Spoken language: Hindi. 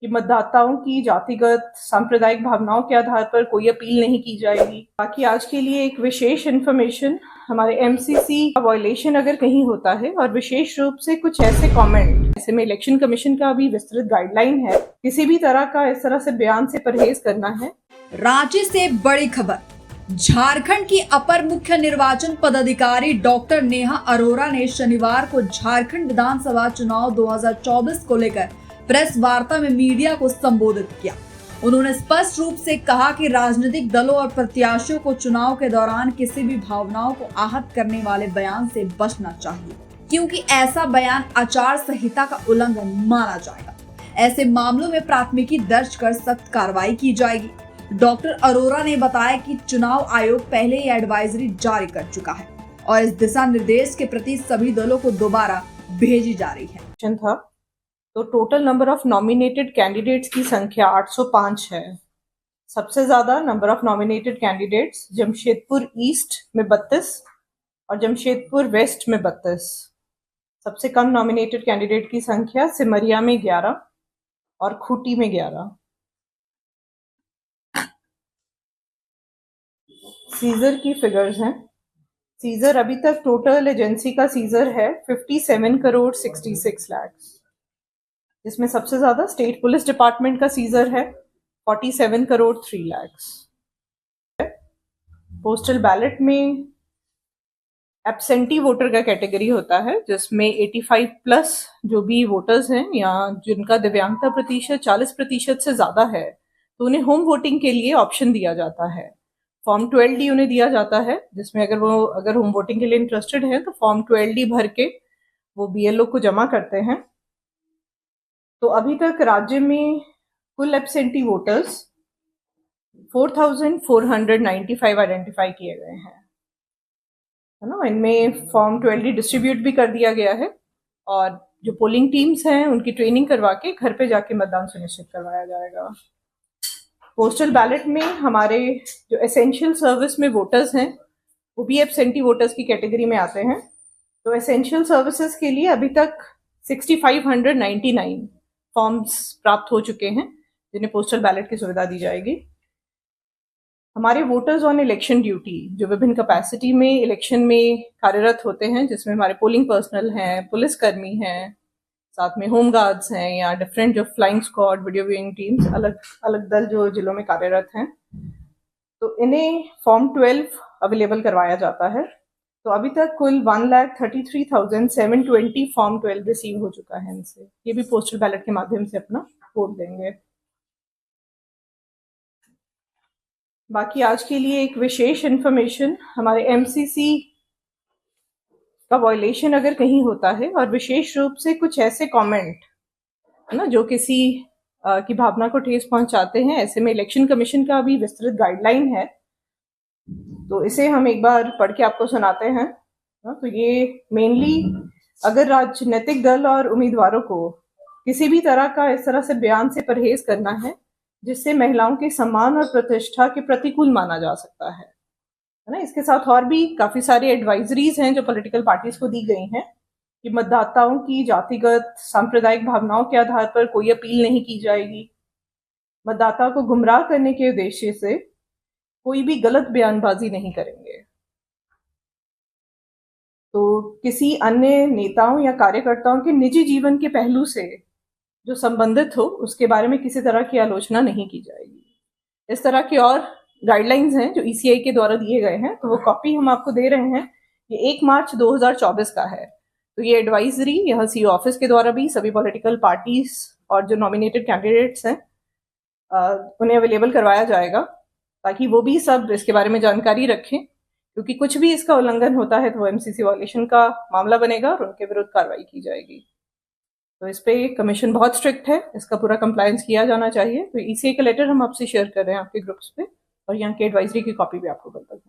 कि मतदाताओं की जातिगत सांप्रदायिक भावनाओं के आधार पर कोई अपील नहीं की जाएगी। बाकी आज के लिए एक विशेष इन्फॉर्मेशन, हमारे एमसीसी का वायलेशन अगर कहीं होता है और विशेष रूप से कुछ ऐसे कमेंट, ऐसे में इलेक्शन कमीशन का भी विस्तृत गाइडलाइन है, किसी भी तरह का इस तरह से बयान से परहेज करना है। रांची से बड़ी खबर। झारखंड की अपर मुख्य निर्वाचन पदाधिकारी डॉक्टर नेहा अरोरा ने शनिवार को झारखंड विधानसभा चुनाव 2024 को लेकर प्रेस वार्ता में मीडिया को संबोधित किया। उन्होंने स्पष्ट रूप से कहा कि राजनीतिक दलों और प्रत्याशियों को चुनाव के दौरान किसी भी भावनाओं को आहत करने वाले बयान से बचना चाहिए, क्योंकि ऐसा बयान आचार संहिता का उल्लंघन माना जाएगा। ऐसे मामलों में प्राथमिकी दर्ज कर सख्त कार्रवाई की जाएगी। डॉक्टर अरोरा ने बताया कि चुनाव आयोग पहले ही एडवाइजरी जारी कर चुका है और इस दिशा निर्देश के प्रति सभी दलों को दोबारा भेजी जा रही है। था तो total number of nominated candidates की संख्या 805 है। सबसे ज्यादा number of nominated candidates Jamshedpur east में 32 और जमशेदपुर वेस्ट में 32। सबसे कम नॉमिनेटेड कैंडिडेट की संख्या सिमरिया में 11 और खूंटी में 11। सीजर की फिगर्स हैं। सीजर अभी तक टोटल एजेंसी का सीजर है 57 करोड़ 66 लाख, जिसमें सबसे ज्यादा स्टेट पुलिस डिपार्टमेंट का सीजर है 47 करोड़ 3 लाख। पोस्टल बैलेट में एब्सेंटी वोटर का कैटेगरी होता है, जिसमें 85 प्लस जो भी वोटर्स हैं या जिनका दिव्यांगता प्रतिशत 40% से ज्यादा है, तो उन्हें होम वोटिंग के लिए ऑप्शन दिया जाता है। फॉर्म 12D उन्हें दिया जाता है, जिसमें अगर होम वोटिंग के लिए इंटरेस्टेड है तो फॉर्म 12D भर के वो BLO को जमा करते हैं। तो अभी तक राज्य में कुल एब्सेंटी वोटर्स 4,495 आइडेंटिफाई किए गए हैं, है ना। इनमें फॉर्म 12D डिस्ट्रीब्यूट भी कर दिया गया है और जो पोलिंग टीम्स हैं उनकी ट्रेनिंग करवा के घर पे जाके मतदान सुनिश्चित करवाया जाएगा। पोस्टल बैलेट में हमारे जो एसेंशियल सर्विस में वोटर्स हैं वो भी एब्सेंटी वोटर्स की कैटेगरी में आते हैं। तो एसेंशियल सर्विसेज के लिए अभी तक 6,599 फॉर्म्स प्राप्त हो चुके हैं, जिन्हें पोस्टल बैलेट की सुविधा दी जाएगी। हमारे वोटर्स ऑन इलेक्शन ड्यूटी जो विभिन्न कैपेसिटी में इलेक्शन में कार्यरत होते हैं, जिसमें हमारे पोलिंग पर्सनल हैं, पुलिसकर्मी हैं, साथ में होम गार्ड्स हैं या डिफरेंट जो flying squad, video viewing teams, अलग अलग दल जो जिलों में कार्यरत हैं, तो इन्हें फॉर्म 12 अवेलेबल करवाया जाता है। तो अभी तक कुल 1,33,720 फॉर्म 12 रिसीव हो चुका है इनसे। ये भी पोस्टल बैलेट के माध्यम से अपना वोट देंगे। बाकी आज के लिए एक विशेष इन्फॉर्मेशन, हमारे एमसीसी का वायलेशन अगर कहीं होता है और विशेष रूप से कुछ ऐसे कमेंट, है ना, जो किसी की भावना को ठेस पहुंचाते हैं, ऐसे में इलेक्शन कमीशन का भी विस्तृत गाइडलाइन है, तो इसे हम एक बार पढ़ के आपको सुनाते हैं। तो ये मेनली अगर राजनीतिक दल और उम्मीदवारों को किसी भी तरह का इस तरह से बयान से परहेज करना है जिससे महिलाओं के सम्मान और प्रतिष्ठा के प्रतिकूल माना जा सकता है ना। इसके साथ और भी काफी सारी एडवाइजरीज हैं जो पॉलिटिकल पार्टीज को दी गई हैं कि मतदाताओं की जातिगत सांप्रदायिक भावनाओं के आधार पर कोई अपील नहीं की जाएगी। मतदाता को गुमराह करने के उद्देश्य से कोई भी गलत बयानबाजी नहीं करेंगे। तो किसी अन्य नेताओं या कार्यकर्ताओं के निजी जीवन के पहलू से जो संबंधित हो उसके बारे में किसी तरह की आलोचना नहीं की जाएगी। इस तरह के और गाइडलाइंस हैं जो ECI के द्वारा दिए गए हैं, तो वो कॉपी हम आपको दे रहे हैं। ये 1 मार्च 2024 का है। तो ये एडवाइजरी यहाँ CO ऑफिस के द्वारा भी सभी पॉलिटिकल पार्टीज और जो नॉमिनेटेड कैंडिडेट्स हैं उन्हें अवेलेबल करवाया जाएगा, ताकि वो भी सब इसके बारे में जानकारी रखें, क्योंकि कुछ भी इसका उल्लंघन होता है तो MCC वायलेशन का मामला बनेगा और उनके विरुद्ध कार्रवाई की जाएगी। तो इस पे कमीशन बहुत स्ट्रिक्ट है, इसका पूरा कंप्लायंस किया जाना चाहिए। तो ECI का लेटर हम आपसे शेयर कर रहे हैं आपके ग्रुप्स पे, और यहाँ की एडवाइजरी की कॉपी भी आपको कल तक